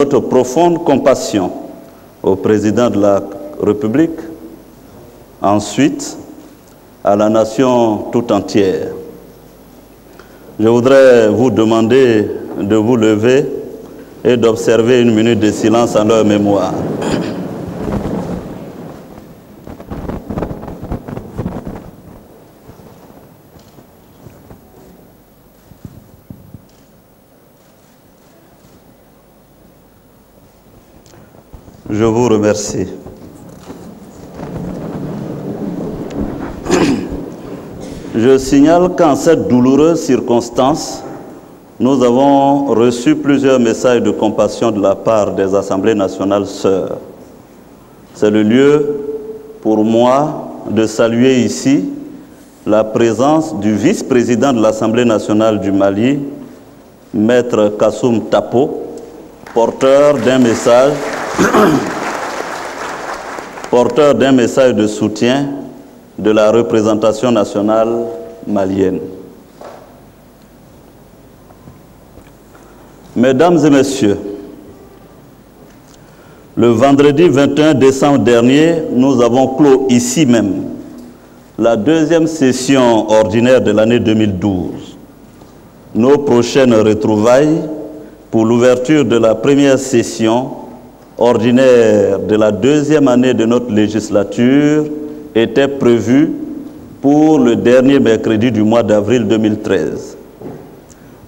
Notre profonde compassion au président de la République, ensuite à la nation tout entière. Je voudrais vous demander de vous lever et d'observer une minute de silence en leur mémoire. Je vous remercie. Je signale qu'en cette douloureuse circonstance, nous avons reçu plusieurs messages de compassion de la part des Assemblées nationales sœurs. C'est le lieu pour moi de saluer ici la présence du vice-président de l'Assemblée nationale du Mali, Maître Kassoum Tapo, porteur d'un message de soutien de la représentation nationale malienne. Mesdames et messieurs, le vendredi 21 décembre dernier, nous avons clos ici même la deuxième session ordinaire de l'année 2012. Nos prochaines retrouvailles pour l'ouverture de la première session ordinaire de la deuxième année de notre législature était prévue pour le dernier mercredi du mois d'avril 2013.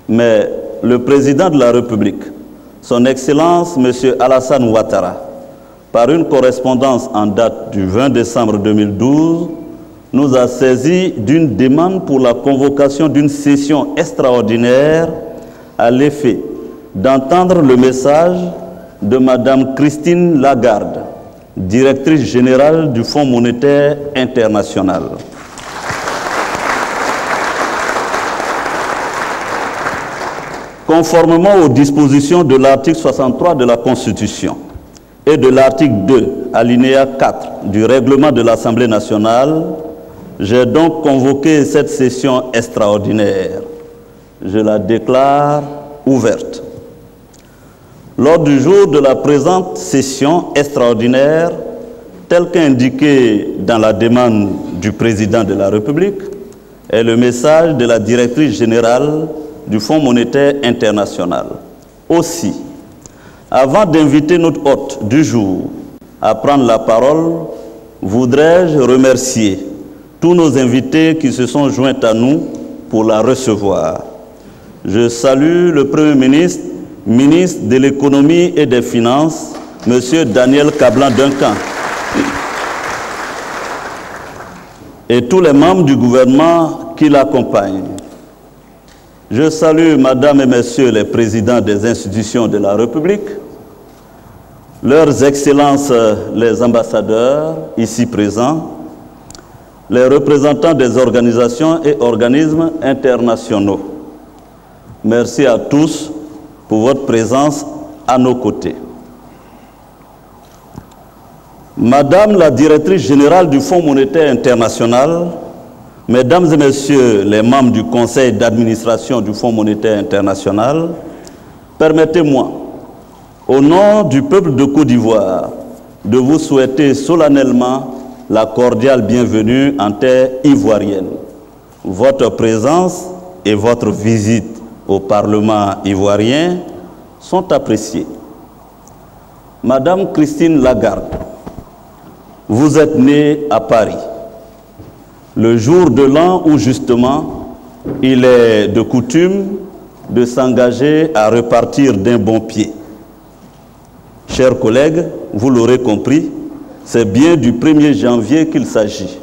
Mais le président de la République, son Excellence M. Alassane Ouattara, par une correspondance en date du 20 décembre 2012, nous a saisi d'une demande pour la convocation d'une session extraordinaire à l'effet d'entendre le message de Mme Christine Lagarde, directrice générale du Fonds monétaire international. Conformément aux dispositions de l'article 63 de la Constitution et de l'article 2, alinéa 4 du règlement de l'Assemblée nationale, j'ai donc convoqué cette session extraordinaire. Je la déclare ouverte. L'ordre du jour de la présente session extraordinaire, tel qu'indiqué dans la demande du président de la République, est le message de la directrice générale du Fonds monétaire international. Aussi, avant d'inviter notre hôte du jour à prendre la parole, voudrais-je remercier tous nos invités qui se sont joints à nous pour la recevoir. Je salue le Premier ministre, ministre de l'économie et des finances, M. Daniel Kablan-Duncan, et tous les membres du gouvernement qui l'accompagnent. Je salue, Madame et Messieurs les présidents des institutions de la République, leurs excellences les ambassadeurs ici présents, les représentants des organisations et organismes internationaux. Merci à tous pour votre présence à nos côtés. Madame la directrice générale du Fonds monétaire international, Mesdames et Messieurs les membres du conseil d'administration du Fonds monétaire international, permettez-moi, au nom du peuple de Côte d'Ivoire, de vous souhaiter solennellement la cordiale bienvenue en terre ivoirienne. Votre présence et votre visite au Parlement ivoirien sont appréciées. Madame Christine Lagarde, vous êtes née à Paris, le jour de l'an où justement il est de coutume de s'engager à repartir d'un bon pied. Chers collègues, vous l'aurez compris, c'est bien du 1er janvier qu'il s'agit.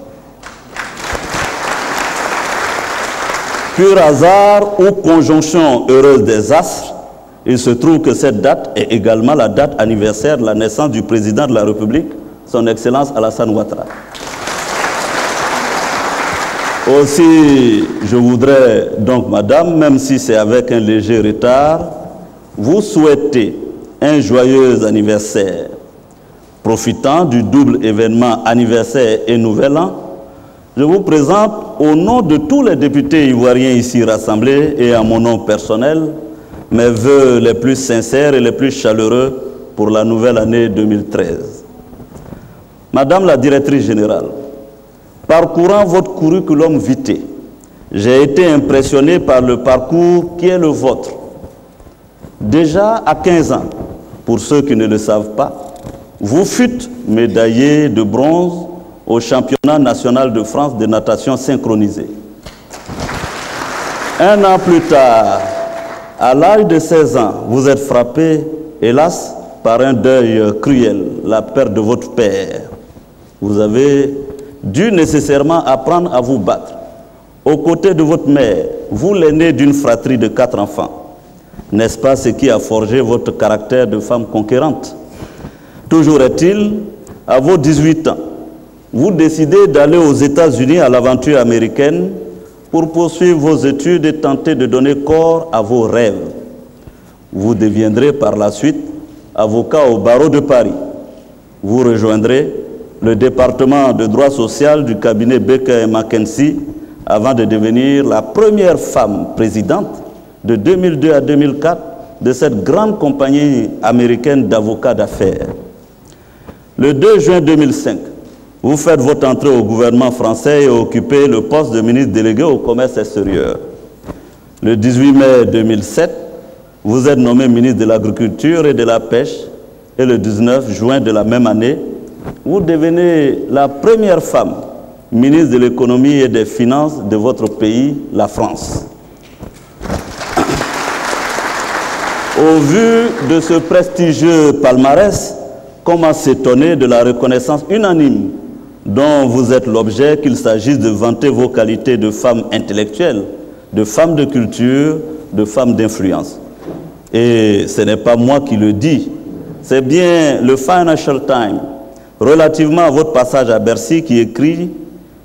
Pur hasard ou conjonction heureuse des astres, il se trouve que cette date est également la date anniversaire de la naissance du président de la République, son Excellence Alassane Ouattara. Aussi, je voudrais donc, Madame, même si c'est avec un léger retard, vous souhaiter un joyeux anniversaire. Profitant du double événement anniversaire et nouvel an, je vous présente au nom de tous les députés ivoiriens ici rassemblés et à mon nom personnel mes vœux les plus sincères et les plus chaleureux pour la nouvelle année 2013. Madame la directrice générale, parcourant votre curriculum vitae, j'ai été impressionné par le parcours qui est le vôtre. Déjà à 15 ans, pour ceux qui ne le savent pas, vous fûtes médaillé de bronze au championnat national de France de natation synchronisée. Un an plus tard, à l'âge de 16 ans, vous êtes frappé, hélas, par un deuil cruel, la perte de votre père. Vous avez dû nécessairement apprendre à vous battre. Aux côtés de votre mère, vous l'aîné d'une fratrie de 4 enfants. N'est-ce pas ce qui a forgé votre caractère de femme conquérante? Toujours est-il, à vos 18 ans, vous décidez d'aller aux États-Unis à l'aventure américaine pour poursuivre vos études et tenter de donner corps à vos rêves. Vous deviendrez par la suite avocat au barreau de Paris. Vous rejoindrez le département de droit social du cabinet Baker & McKenzie avant de devenir la première femme présidente de 2002 à 2004 de cette grande compagnie américaine d'avocats d'affaires. Le 2 juin 2005, vous faites votre entrée au gouvernement français et occupez le poste de ministre délégué au commerce extérieur. Le 18 mai 2007, vous êtes nommé ministre de l'Agriculture et de la Pêche et le 19 juin de la même année, vous devenez la première femme ministre de l'économie et des finances de votre pays, la France. Au vu de ce prestigieux palmarès, comment s'étonner de la reconnaissance unanime dont vous êtes l'objet, qu'il s'agisse de vanter vos qualités de femme intellectuelle, de femme de culture, de femme d'influence. Et ce n'est pas moi qui le dis, c'est bien le Financial Times, relativement à votre passage à Bercy, qui écrit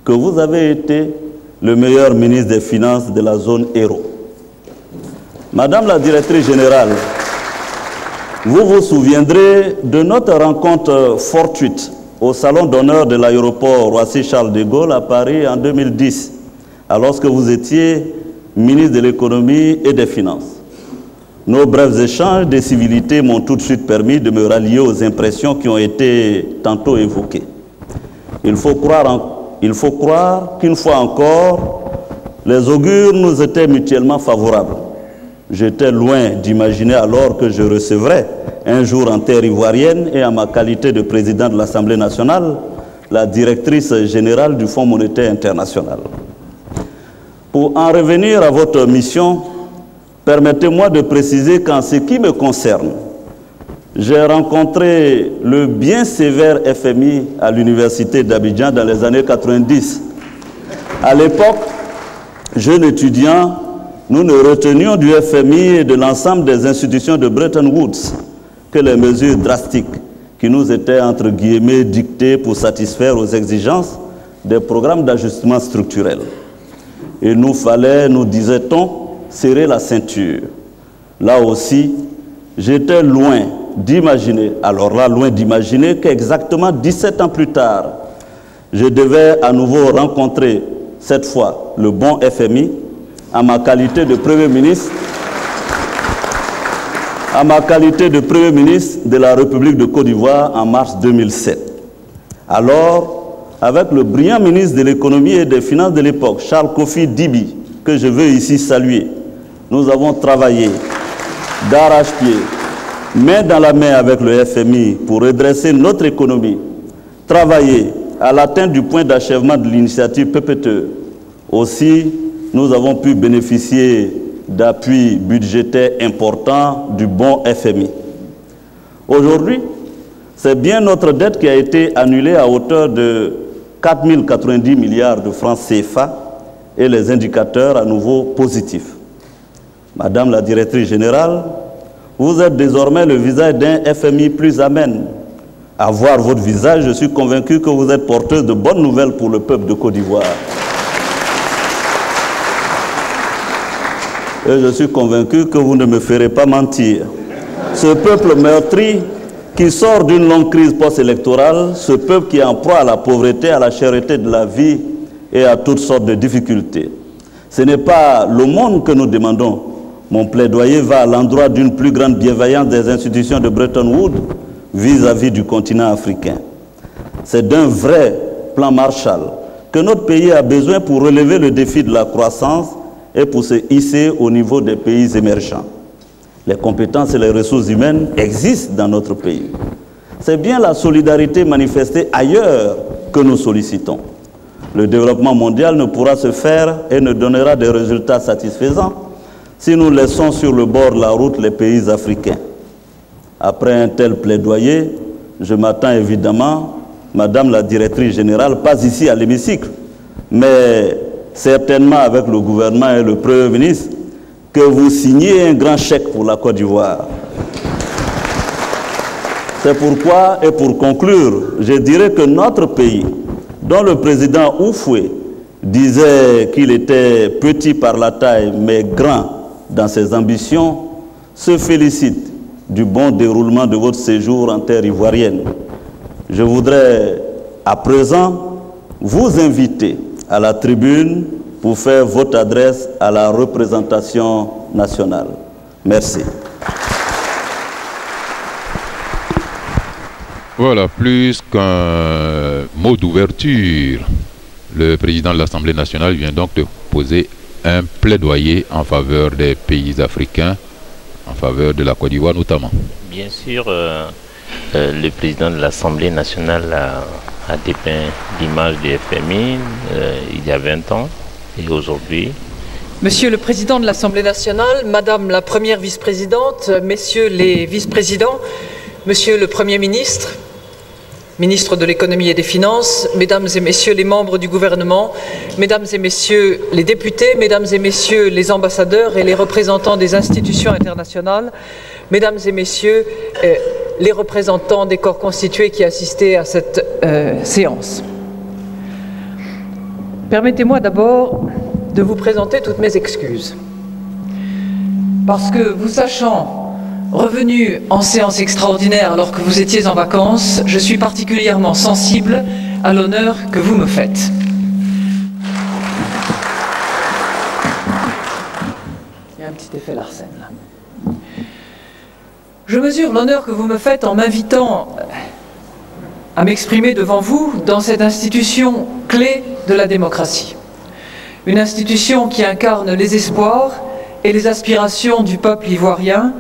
que vous avez été le meilleur ministre des Finances de la zone euro. Madame la directrice générale, vous vous souviendrez de notre rencontre fortuite au salon d'honneur de l'aéroport Roissy-Charles de Gaulle à Paris en 2010, alors que vous étiez ministre de l'économie et des finances. Nos brefs échanges de civilité m'ont tout de suite permis de me rallier aux impressions qui ont été tantôt évoquées. Il faut croire qu'une fois encore, les augures nous étaient mutuellement favorables. J'étais loin d'imaginer alors que je recevrais un jour en terre ivoirienne et en ma qualité de président de l'Assemblée nationale, la directrice générale du Fonds monétaire international. Pour en revenir à votre mission, permettez-moi de préciser qu'en ce qui me concerne, j'ai rencontré le bien sévère FMI à l'université d'Abidjan dans les années 90. À l'époque, jeune étudiant, nous ne retenions du FMI et de l'ensemble des institutions de Bretton Woods que les mesures drastiques qui nous étaient, entre guillemets, dictées pour satisfaire aux exigences des programmes d'ajustement structurel. Il nous fallait, nous disait-on, serrer la ceinture. Là aussi, j'étais loin d'imaginer, alors là, loin d'imaginer qu'exactement 17 ans plus tard, je devais à nouveau rencontrer, cette fois, le bon FMI, en ma qualité de Premier ministre, de la République de Côte d'Ivoire en mars 2007. Alors, avec le brillant ministre de l'économie et des finances de l'époque, Charles Kofi Dibi, que je veux ici saluer, nous avons travaillé d'arrache-pied, main dans la main avec le FMI pour redresser notre économie, travailler à l'atteinte du point d'achèvement de l'initiative PPTE. Aussi, nous avons pu bénéficier d'appuis budgétaires importants du bon FMI. Aujourd'hui, c'est bien notre dette qui a été annulée à hauteur de 4 090 milliards de francs CFA et les indicateurs à nouveau positifs. Madame la directrice générale, vous êtes désormais le visage d'un FMI plus amène. À voir votre visage, je suis convaincu que vous êtes porteuse de bonnes nouvelles pour le peuple de Côte d'Ivoire. Et je suis convaincu que vous ne me ferez pas mentir. Ce peuple meurtri qui sort d'une longue crise post-électorale, ce peuple qui est en proie à la pauvreté, à la cherté de la vie et à toutes sortes de difficultés. Ce n'est pas l'aumône que nous demandons. Mon plaidoyer va à l'endroit d'une plus grande bienveillance des institutions de Bretton Woods vis-à-vis du continent africain. C'est d'un vrai plan Marshall que notre pays a besoin pour relever le défi de la croissance et pour se hisser au niveau des pays émergents. Les compétences et les ressources humaines existent dans notre pays. C'est bien la solidarité manifestée ailleurs que nous sollicitons. Le développement mondial ne pourra se faire et ne donnera des résultats satisfaisants si nous laissons sur le bord de la route les pays africains. Après un tel plaidoyer, je m'attends évidemment, Madame la directrice générale, pas ici à l'hémicycle, mais certainement avec le gouvernement et le Premier ministre, que vous signiez un grand chèque pour la Côte d'Ivoire. C'est pourquoi, et pour conclure, je dirais que notre pays, dont le président Houphouët disait qu'il était petit par la taille, mais grand dans ses ambitions, se félicite du bon déroulement de votre séjour en terre ivoirienne. Je voudrais à présent vous inviter à la tribune pour faire votre adresse à la représentation nationale. Merci. Voilà, plus qu'un mot d'ouverture, le président de l'Assemblée nationale vient donc de poser un plaidoyer en faveur des pays africains, en faveur de la Côte d'Ivoire notamment. Bien sûr, le président de l'Assemblée nationale a dépeint l'image du FMI il y a 20 ans et aujourd'hui. Monsieur le Président de l'Assemblée nationale, Madame la Première vice-présidente, Messieurs les vice-présidents, Monsieur le Premier ministre, ministre de l'économie et des finances, Mesdames et Messieurs les membres du gouvernement, Mesdames et Messieurs les députés, Mesdames et Messieurs les ambassadeurs et les représentants des institutions internationales, Mesdames et Messieurs les représentants des corps constitués qui assistaient à cette séance. Permettez-moi d'abord de vous présenter toutes mes excuses. Parce que vous sachant revenu en séance extraordinaire alors que vous étiez en vacances, je suis particulièrement sensible à l'honneur que vous me faites. Il y a un petit effet Larsen là. Je mesure l'honneur que vous me faites en m'invitant à m'exprimer devant vous dans cette institution clé de la démocratie. Une institution qui incarne les espoirs et les aspirations du peuple ivoirien.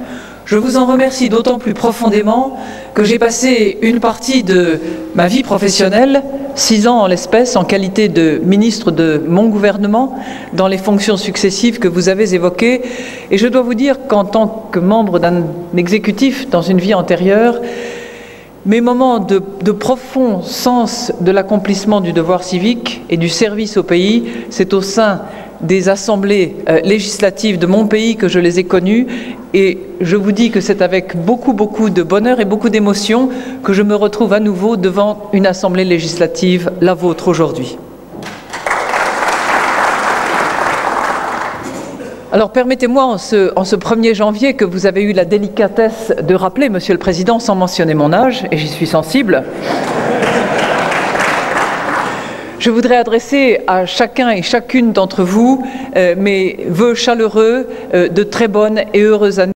Je vous en remercie d'autant plus profondément que j'ai passé une partie de ma vie professionnelle, 6 ans en l'espèce, en qualité de ministre de mon gouvernement, dans les fonctions successives que vous avez évoquées. Et je dois vous dire qu'en tant que membre d'un exécutif dans une vie antérieure, mes moments de profond sens de l'accomplissement du devoir civique et du service au pays, c'est au sein des assemblées législatives de mon pays que je les ai connues, et je vous dis que c'est avec beaucoup de bonheur et beaucoup d'émotion que je me retrouve à nouveau devant une assemblée législative, la vôtre aujourd'hui. Alors permettez-moi en ce 1er janvier que vous avez eu la délicatesse de rappeler, Monsieur le Président, sans mentionner mon âge, et j'y suis sensible, je voudrais adresser à chacun et chacune d'entre vous mes vœux chaleureux de très bonnes et heureuses années.